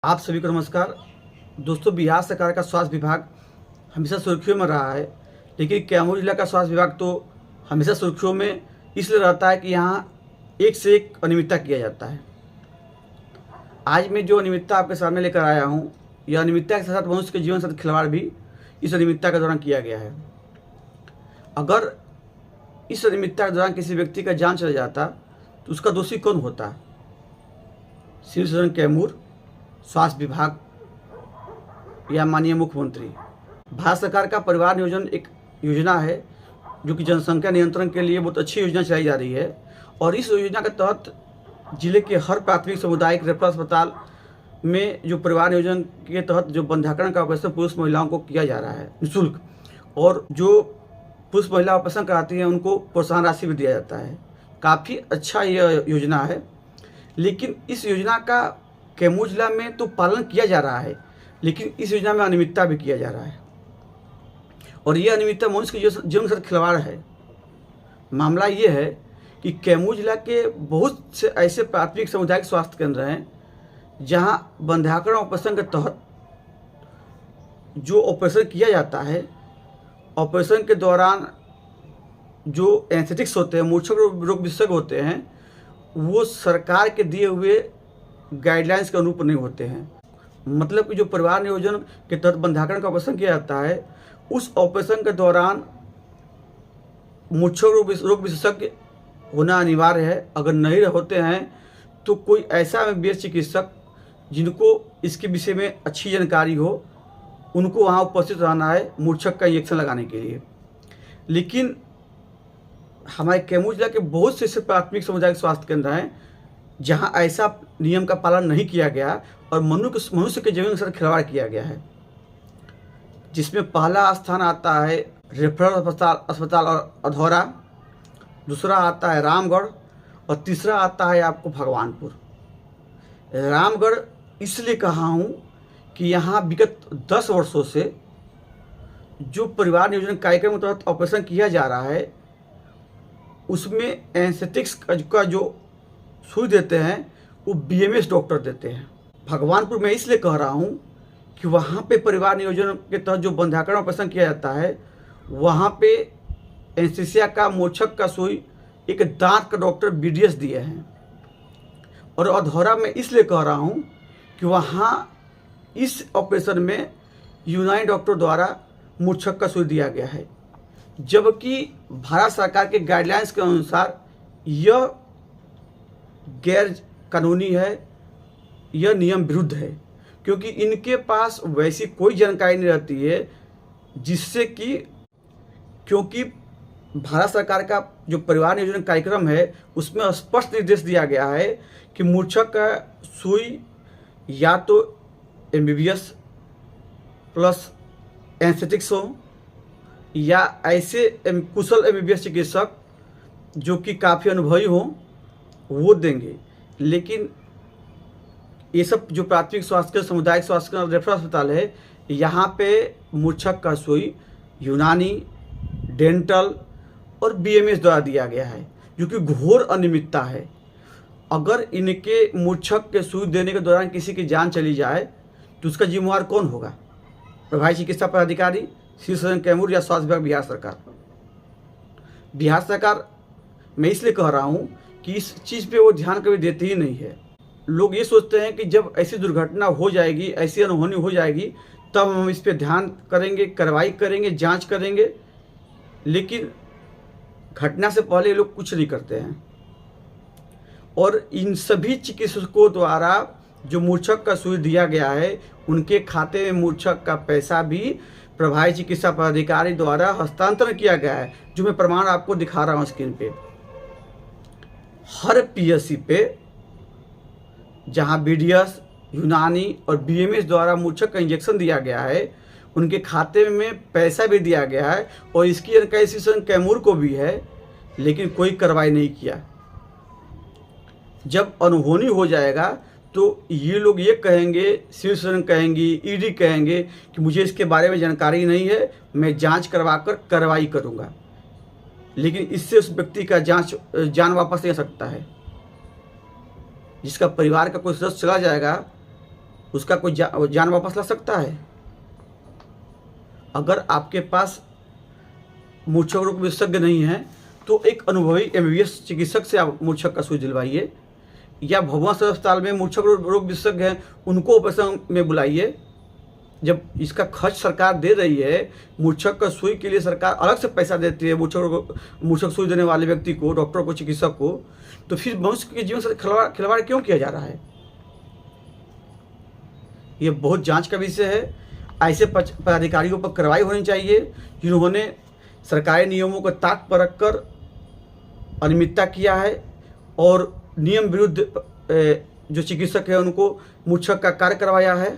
आप सभी को नमस्कार। दोस्तों, बिहार सरकार का स्वास्थ्य विभाग हमेशा सुर्खियों में रहा है, लेकिन कैमूर जिला का स्वास्थ्य विभाग तो हमेशा सुर्खियों में इसलिए रहता है कि यहाँ एक से एक अनियमितता किया जाता है। आज मैं जो अनियमितता आपके सामने लेकर आया हूँ, यह अनियमितता के साथ मनुष्य के जीवन के साथ खिलवाड़ भी इस अनियमितता के दौरान किया गया है। अगर इस अनियमितता के दौरान किसी व्यक्ति का जान चला जाता तो उसका दोषी कौन होता? सिविल सर्जन कैमूर, स्वास्थ्य विभाग या माननीय मुख्यमंत्री? भारत सरकार का परिवार नियोजन एक योजना है जो कि जनसंख्या नियंत्रण के लिए बहुत अच्छी योजना चलाई जा रही है। और इस योजना के तहत जिले के हर प्राथमिक सामुदायिक रेफरल अस्पताल में जो परिवार नियोजन के तहत जो बंध्याकरण का ऑपरेशन पुरुष महिलाओं को किया जा रहा है निःशुल्क, और जो पुरुष महिला ऑपरेशन कराती हैं उनको प्रोत्साहन राशि भी दिया जाता है। काफ़ी अच्छा यह योजना है, लेकिन इस योजना का कैमूर जिला में तो पालन किया जा रहा है, लेकिन इस योजना में अनियमितता भी किया जा रहा है। और यह अनियमितता मनुष्य के जीवन के साथ खिलवाड़ है। मामला ये है कि कैमूर जिला के बहुत से ऐसे प्राथमिक सामुदायिक स्वास्थ्य केंद्र हैं जहां बंध्याकरण ऑपरेशन के तहत जो ऑपरेशन किया जाता है, ऑपरेशन के दौरान जो एनेस्थेटिक्स होते हैं, मूर्छक रोग विशेषज्ञ होते हैं, वो सरकार के दिए हुए गाइडलाइंस के अनुरूप नहीं होते हैं। मतलब कि जो परिवार नियोजन के तहत बंध्याकरण का ऑपरेशन किया जाता है, उस ऑपरेशन के दौरान मूर्छक रोग विशेषज्ञ होना अनिवार्य है। अगर नहीं होते हैं तो कोई ऐसा एमबीबीएस चिकित्सक जिनको इसके विषय में अच्छी जानकारी हो, उनको वहाँ उपस्थित रहना है मूर्छक का इंजेक्शन लगाने के लिए। लेकिन हमारे कैमूर जिला के बहुत से ऐसे प्राथमिक सामुदायिक स्वास्थ्य केंद्र हैं जहां ऐसा नियम का पालन नहीं किया गया और मनुष्य के जीवन के साथ खिलवाड़ किया गया है, जिसमें पहला स्थान आता है रेफरल अस्पताल और अधौरा, दूसरा आता है रामगढ़ और तीसरा आता है आपको भगवानपुर। रामगढ़ इसलिए कहा हूँ कि यहाँ विगत 10 वर्षों से जो परिवार नियोजन कार्यक्रम के तहत ऑपरेशन किया जा रहा है, उसमें एनेस्थेटिक्स का जो सुई देते हैं वो बीएमएस डॉक्टर देते हैं। भगवानपुर में इसलिए कह रहा हूँ कि वहाँ पे परिवार नियोजन के तहत जो बंध्याकरण ऑपरेशन किया जाता है, वहाँ पे एनेस्थीसिया का, मूर्छक का सुई एक दांत का डॉक्टर बीडीएस दिए हैं। और अधौरा में इसलिए कह रहा हूँ कि वहाँ इस ऑपरेशन में यूनानी डॉक्टर द्वारा मूर्छक का सुई दिया गया है, जबकि भारत सरकार के गाइडलाइंस के अनुसार यह गैर कानूनी है, यह नियम विरुद्ध है, क्योंकि इनके पास वैसी कोई जानकारी नहीं रहती है जिससे कि, क्योंकि भारत सरकार का जो परिवार नियोजन कार्यक्रम है उसमें स्पष्ट निर्देश दिया गया है कि मूर्छक का सुई या तो एमबीबीएस प्लस एनेस्थेटिक्स हो या ऐसे कुशल एमबीबीएस चिकित्सक जो कि काफ़ी अनुभवी हो, वो देंगे। लेकिन ये सब जो प्राथमिक स्वास्थ्य सामुदायिक स्वास्थ्य रेफरल अस्पताल है, यहाँ पे मूर्छक का सुई यूनानी, डेंटल और बीएमएस द्वारा दिया गया है, जो कि घोर अनियमितता है। अगर इनके मूर्छक के सुई देने के दौरान किसी की जान चली जाए तो उसका जिम्मेवार कौन होगा? प्रभारी चिकित्सा पदाधिकारी, सिविल सर्जन कैमूर या स्वास्थ्य विभाग बिहार सरकार? बिहार सरकार मैं इसलिए कह रहा हूँ कि इस चीज़ पे वो ध्यान कभी देते ही नहीं है। लोग ये सोचते हैं कि जब ऐसी दुर्घटना हो जाएगी, ऐसी अनहोनी हो जाएगी, तब हम इस पे ध्यान करेंगे, कार्रवाई करेंगे, जांच करेंगे, लेकिन घटना से पहले लोग कुछ नहीं करते हैं। और इन सभी चिकित्सकों द्वारा जो मूर्छक का सुई दिया गया है, उनके खाते में मूर्छक का पैसा भी प्रभारी चिकित्सा पदाधिकारी द्वारा हस्तांतरण किया गया है, जो मैं प्रमाण आपको दिखा रहा हूँ स्क्रीन पे। हर पीएससी पे जहां बीडीएस, यूनानी और बीएमएस द्वारा मूर्छक का इंजेक्शन दिया गया है, उनके खाते में पैसा भी दिया गया है और इसकी जानकारी सिविल सर्जन कैमूर को भी है, लेकिन कोई कार्रवाई नहीं किया। जब अनहोनी हो जाएगा तो ये लोग ये कहेंगे, सिविल सर्जन कहेंगी, ईडी कहेंगे कि मुझे इसके बारे में जानकारी नहीं है, मैं जांच करवाकर कार्रवाई करूंगा। लेकिन इससे उस व्यक्ति का जान वापस नहीं आ सकता है। जिसका परिवार का कोई सदस्य चला जाएगा उसका कोई जान वापस ला सकता है? अगर आपके पास मूर्छक रोग विशेषज्ञ नहीं है तो एक अनुभवी एमबीबीएस चिकित्सक से आप मूर्छक का सुई दिलवाइए, या भभुआ सदर अस्पताल में मूर्छक रोग विशेषज्ञ हैं उनको ऑपरेशन में बुलाइए। जब इसका खर्च सरकार दे रही है, मूर्छक का सुई के लिए सरकार अलग से पैसा देती है मूर्छक सुई देने वाले व्यक्ति को, डॉक्टर को, चिकित्सक को, तो फिर मनुष्य के जीवन से खिलवाड़ क्यों किया जा रहा है? ये बहुत जांच का विषय है। ऐसे पदाधिकारियों पर कार्रवाई होनी चाहिए जिन्होंने सरकारी नियमों को ताक पर रखकर अनियमितता किया है और नियम विरुद्ध जो चिकित्सक है उनको मूर्छक का कार्य करवाया है।